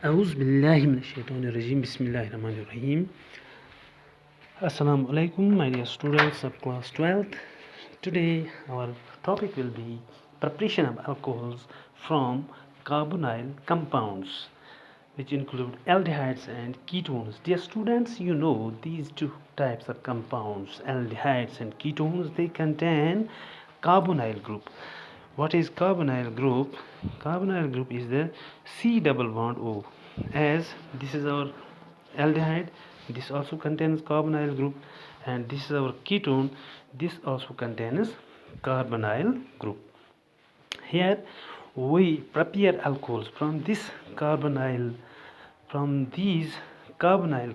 أعوذ بالله من الشيطان الرجيم بسم الله الرحمن الرحيم. Assalamu alaikum, my dear students of class 12th. Today our topic will be preparation of alcohols from carbonyl compounds, which include aldehydes and ketones. Dear students, you know these two types of compounds, aldehydes and ketones, they contain carbonyl group. What is carbonyl group? Carbonyl group is the C double bond O. As this is our aldehyde, this also contains carbonyl group, and this is our ketone, this also contains carbonyl group. Here we prepare alcohols from these carbonyl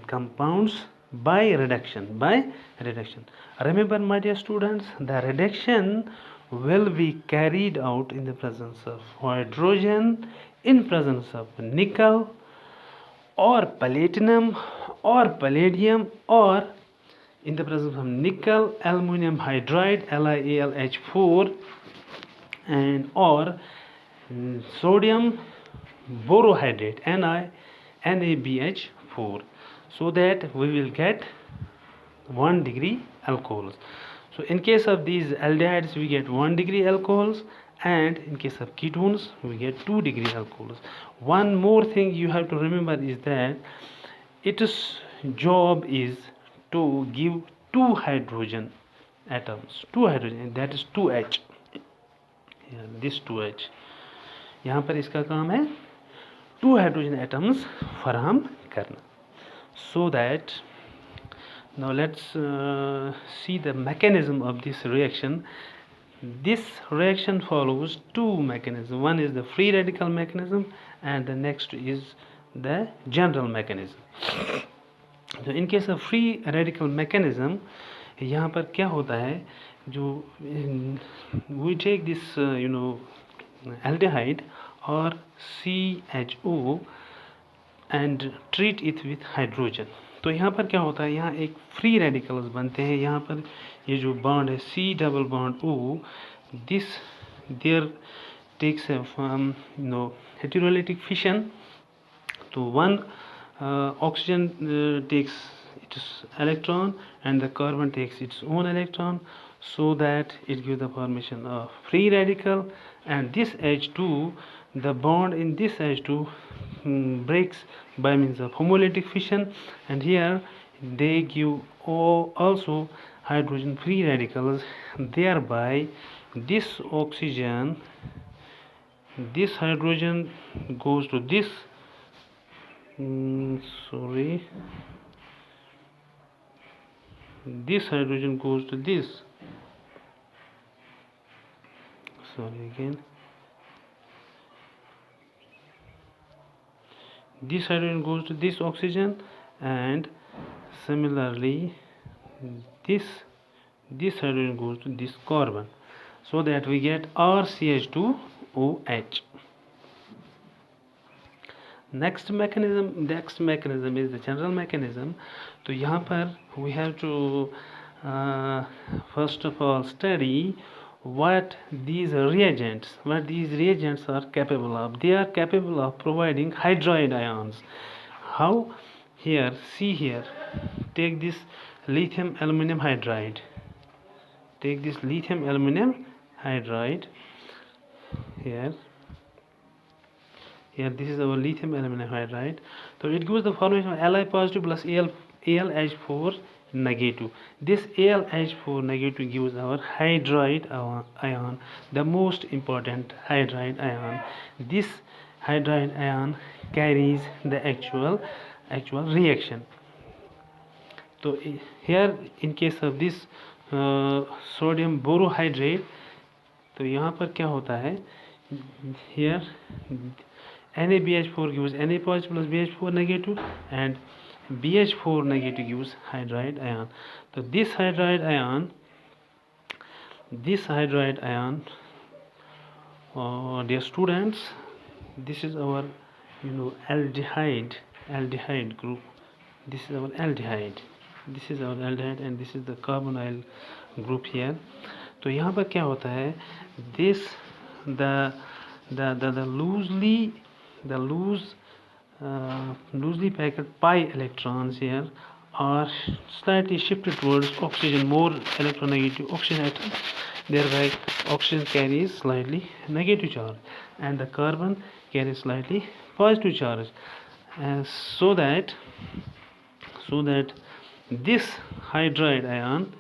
compounds by reduction. Remember, my dear students, the reduction will be carried out in the presence of hydrogen, in presence of nickel or platinum or palladium, or in the presence of nickel, aluminum hydride, LiAlH4, and or sodium borohydrate, NaBH4, so that we will get 1 degree alcohols. So in case of these aldehydes we get 1 degree alcohols, and in case of ketones we get 2 degree alcohols. One more thing you have to remember is that its job is to give 2 hydrogen atoms, 2 hydrogen, that is 2H. This 2H, यहाँ पर इसका काम है 2 hydrogen atoms फराहम करना. So that now let's see the mechanism of this reaction. This reaction follows 2 mechanisms. One is the free radical mechanism, and the next is the general mechanism. So in case of free radical mechanism, यहाँ पर क्या होता है, जो we take this aldehyde or CHO and treat it with hydrogen. तो यहाँ पर क्या होता है, यहाँ एक फ्री रेडिकल्स बनते हैं. यहाँ पर ये जो बॉन्ड है C double bond O, this there takes a heterolytic fission. So one oxygen takes its electron and the carbon takes its own electron, so that it gives the formation of free radical. And this H2, the bond in this H2 breaks by means of homolytic fission, and here they give also hydrogen free radicals. Thereby this hydrogen goes to this this hydrogen goes to this this hydrogen goes to this oxygen, and similarly this hydrogen goes to this carbon, so that we get RCH2OH. Next mechanism is the general mechanism. तो यहाँ पर we have to first of all study what these reagents are capable of. They are capable of providing hydroid ions. How? Here, see here, take this lithium aluminum hydride. Take this lithium aluminum hydride here. This is our lithium aluminum hydride. So it gives the formation of Li positive plus AlH4 negative. This AlH4 negative gives our hydride ion, the most important hydride ion. This hydride ion carries the actual reaction. So here in case of this sodium borohydrate, तो यहाँ पर क्या होता है, here NaBH4 gives Na positive plus BH4 negative, and BH4 negative gives hydride ion. So this hydride ion, dear students, this is our aldehyde group. This is our aldehyde, and this is the carbonyl group here. तो यहाँ पर क्या होता है, this the loose loosely packed pi electrons here are slightly shifted towards oxygen, more electronegative oxygen atom, thereby oxygen carries slightly negative charge and the carbon carries slightly positive charge, uh, so that this hydride ion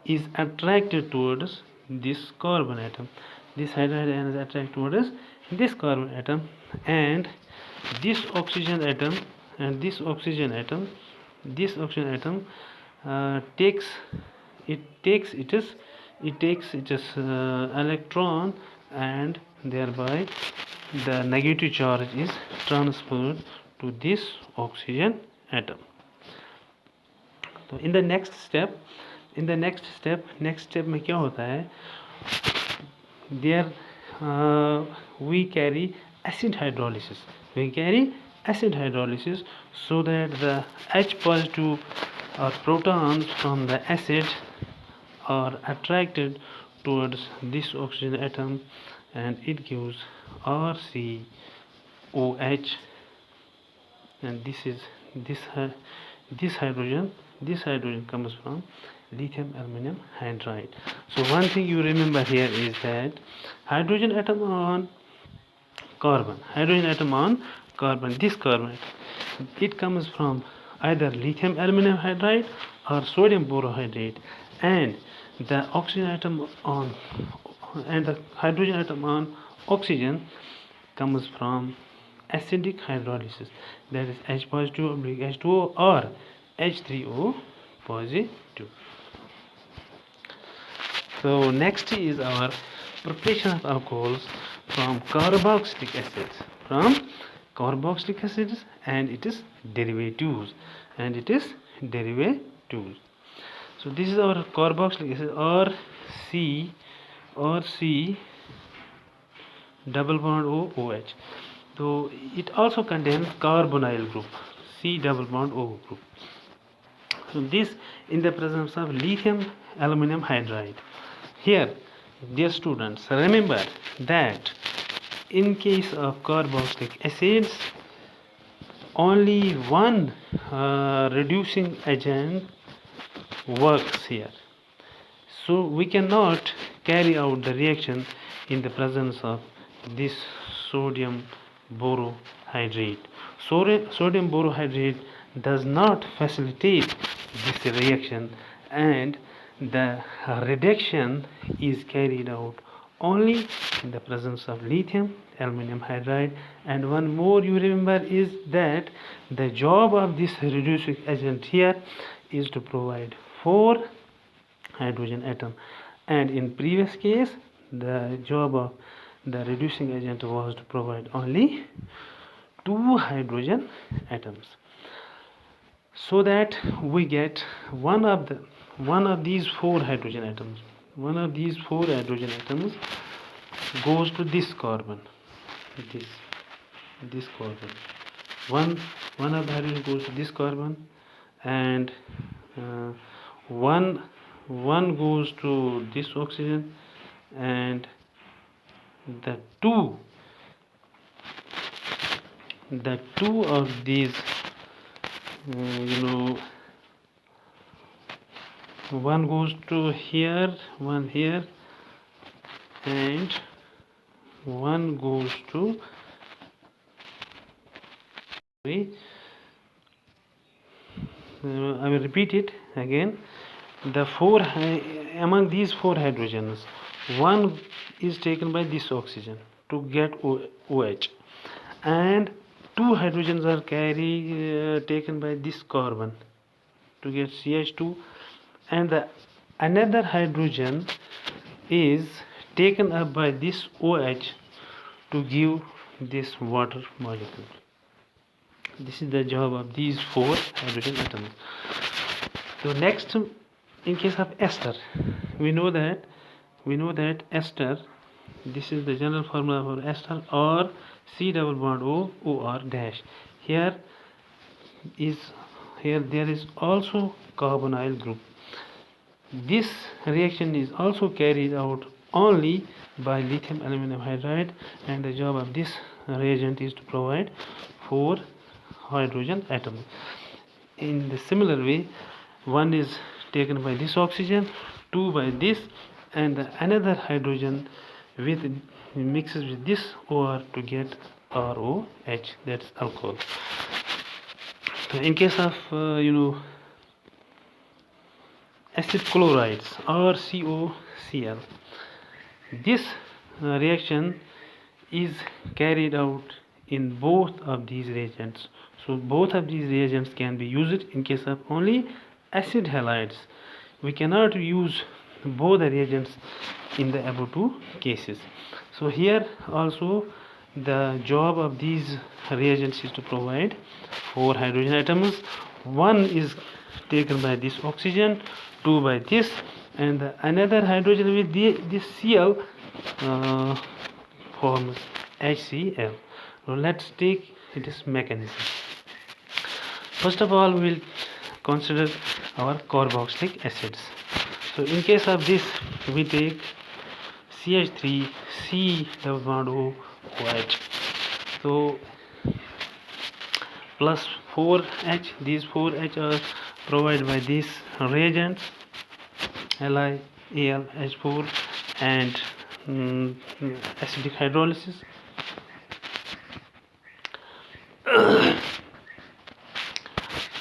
is attracted towards this carbon atom. This hydride ion is attracted towards this carbon atom, and this oxygen atom and this oxygen atom takes its electron, and thereby the negative charge is transferred to this oxygen atom. तो in the next step में क्या होता है, there we carry acid hydrolysis so that the H positive or protons from the acid are attracted towards this oxygen atom, and it gives RCOH, and this hydrogen comes from lithium aluminum hydride. So one thing you remember here is that hydrogen atom on carbon, this carbon atom, it comes from either lithium aluminum hydride or sodium borohydride, and the oxygen atom on and the hydrogen atom on oxygen comes from acidic hydrolysis, that is H positive oblique H2O or H3O positive. So next is our preparation of alcohols from carboxylic acids and its derivatives. So this is our carboxylic acid, or C double bond OH. So it also contains carbonyl group, C double bond O group. So this in the presence of lithium aluminum hydride. Here, dear students, remember that in case of carboxylic acids, only one reducing agent works here. So we cannot carry out the reaction in the presence of this sodium borohydride. Sodium borohydride does not facilitate this reaction, and the reduction is carried out only in the presence of lithium aluminum hydride. And one more you remember is that the job of this reducing agent here is to provide 4 hydrogen atom, and in previous case the job of the reducing agent was to provide only 2 hydrogen atoms, so that we get one of these 4 hydrogen atoms. One of these 4 hydrogen atoms goes to this carbon, this carbon. One of the hydrogen goes to this carbon, and one goes to this oxygen, and the two of these, one goes to here, one here, and one goes to I will repeat it again. The among these 4 hydrogens, one is taken by this oxygen to get OH, and 2 hydrogens are taken by this carbon to get CH2, and another hydrogen is taken up by this OH to give this water molecule. This is the job of these 4 hydrogen atoms. So next, in case of ester, we know that ester, this is the general formula for ester, or C double bond O, OR dash. Here there is also carbonyl group. This reaction is also carried out only by lithium aluminum hydride, and the job of this reagent is to provide 4 hydrogen atoms. In the similar way, one is taken by this oxygen, 2 by this, and another hydrogen with mixes with this OR to get ROH, that's alcohol. So in case of acid chlorides or COCl, this reaction is carried out in both of these reagents. So both of these reagents can be used in case of only acid halides. We cannot use both the reagents in the above two cases. So here also the job of these reagents is to provide 4 hydrogen atoms. One is taken by this oxygen, 2 by this, and another hydrogen with this Cl forms HCl. So let's take this mechanism. First of all, we will consider our carboxylic acids. So in case of this, we take CH3 C double bond O OH. So plus 4H, these 4H are provided by these reagents LiAlH4 and acidic hydrolysis.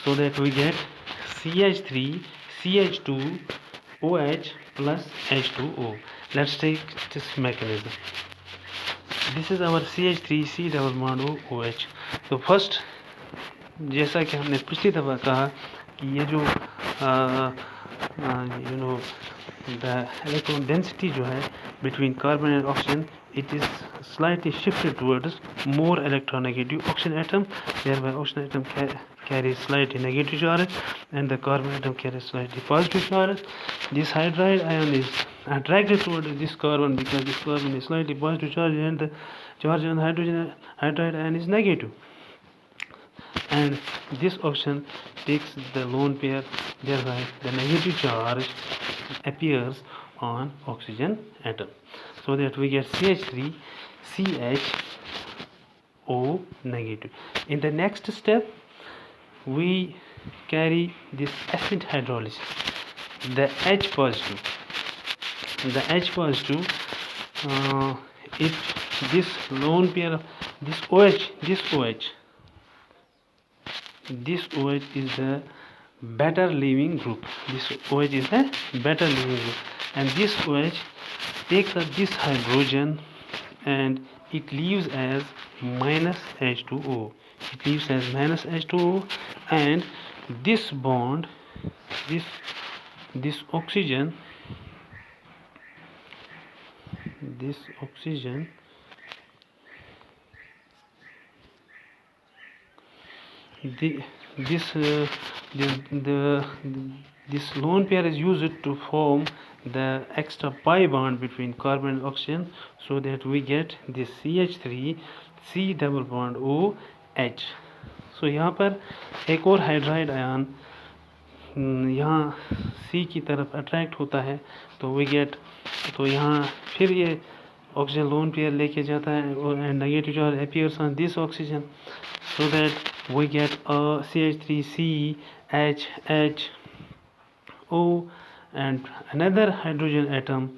So that we get CH3 CH2 OH plus H2O. Let's take this mechanism. This is our CH3 C double bond O OH. तो first जैसा कि हमने पिछली दफ़ा कहा कि ये जो the electron density जो है between carbon and oxygen, it is slightly shifted towards more electronegative oxygen atom, thereby oxygen atom carries slightly negative charge and the carbon atom carries slightly positive charge. This hydride ion is attracted towards this carbon because this carbon is slightly positive charge and the charge on the hydrogen hydride ion is negative, and this oxygen takes the lone pair, thereby the negative charge appears on oxygen atom, so that we get CH3 CHO negative. In the next step, we carry this acid hydrolysis, the H positive. The H positive, if this lone pair of this OH is the better leaving group. This OH is the better leaving group, and this OH takes up this hydrogen and it leaves as minus H2O. It leaves as minus H2O, and this bond, this oxygen, this lone pair is used to form the extra pi bond between carbon and oxygen, so that we get this CH3 C double bond O H. So यहाँ पर एक और hydride ion यहाँ C की तरफ attract होता है, तो वी गेट, तो यहाँ फिर ये ऑक्सीजन लोन पेयर लेके जाता है and negative charge appears on this oxygen, so that we get a CH3C H O, and another hydrogen atom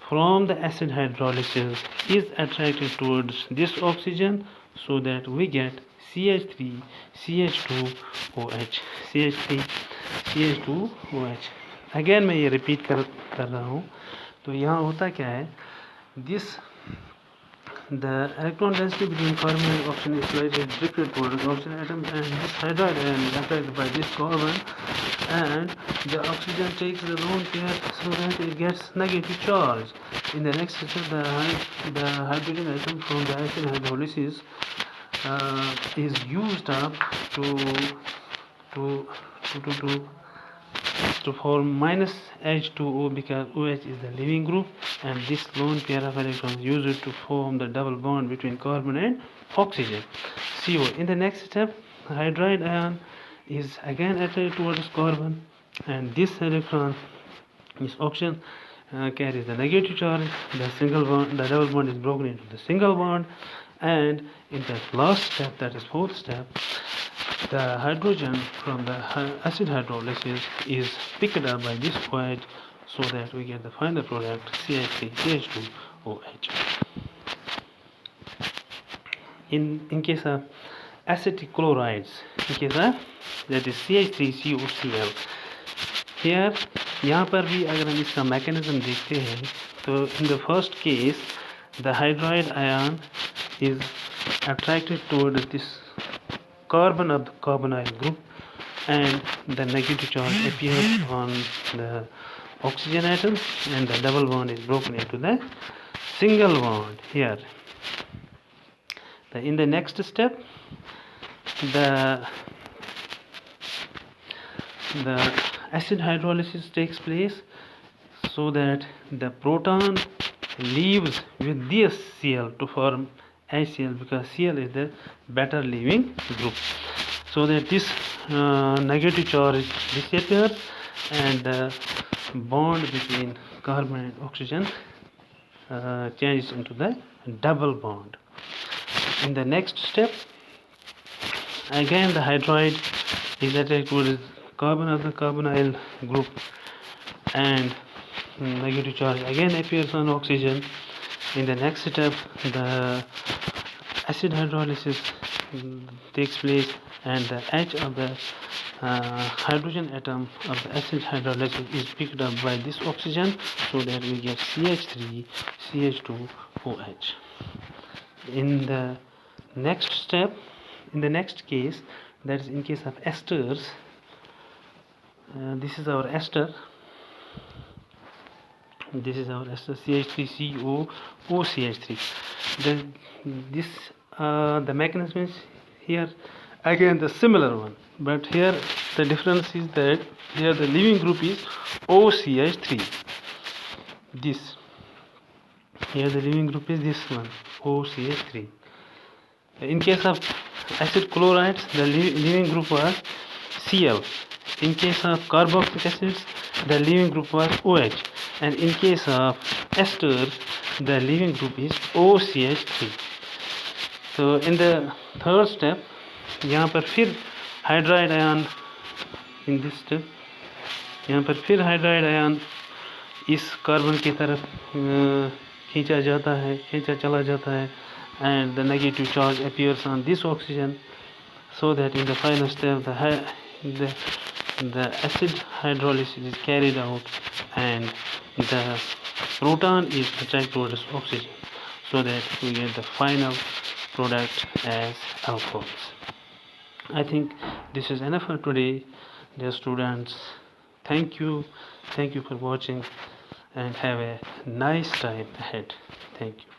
from the acid hydrolysis is attracted towards this oxygen, so that we get CH3 CH2OH, CH3 CH2OH. Again मैं ये repeat कर रहा हूँ. तो यहाँ होता क्या है, the electron density between carbon and oxygen is slightly drifted towards oxygen atom, and this hydride ion is attracted by this carbon, and the oxygen takes the lone pair, so that it gets negative charge. In the next step, the hydrogen atom from the acid hydrolysis is used up to form minus H2O, because OH is the leaving group, and this lone pair of electrons used to form the double bond between carbon and oxygen, CO. In the next step, the hydride ion is again attracted towards carbon, and this electron, this oxygen carries the negative charge. The double bond is broken into the single bond, and in the last step, that is fourth step, the hydrogen from the acid hydrolysis is picked up by this OH, so that we get the final product CH3CH2OH. In case of acetic chlorides, in case of that is CH3COCl, here यहाँ पर भी अगर हम इसका mechanism देखते हैं तो in the first case the hydride ion is attracted towards this carbon of the carbonyl group, and the negative charge appears on the oxygen atom, and the double bond is broken into the single bond here. In the next step, the acid hydrolysis takes place, so that the proton leaves with this Cl to form HCl, because Cl is the better leaving group, so that this negative charge disappears, and the bond between carbon and oxygen changes into the double bond. In the next step, again the hydride is attracted to carbon of the carbonyl group, and negative charge again appears on oxygen. In the next step, the acid hydrolysis takes place, and the H of the hydrogen atom of the acid hydrolysis is picked up by this oxygen, so that we get CH3CH2OH. In the next step, in the next case, that is in case of esters, this is our ester. This is our ester CH3COOCH3. The mechanism is here again the similar one, but here the difference is that here the leaving group is OCH3. This here the leaving group is this one, OCH3. In case of acid chlorides, the leaving group was Cl. In case of carboxylic acids, the leaving group was OH, and in case of esters, the leaving group is OCH3. So in the third step, यहाँ पर फिर hydride ion, in this step यहाँ पर फिर hydride ion इस carbon की तरफ खींचा चला जाता है, and the negative charge appears on this oxygen, so that in the final step the acid hydrolysis is carried out, and the proton is attracted towards oxygen, so that we get the final product as alcohols. I think this is enough for today, dear students. Thank you for watching, and have a nice time ahead. Thank you.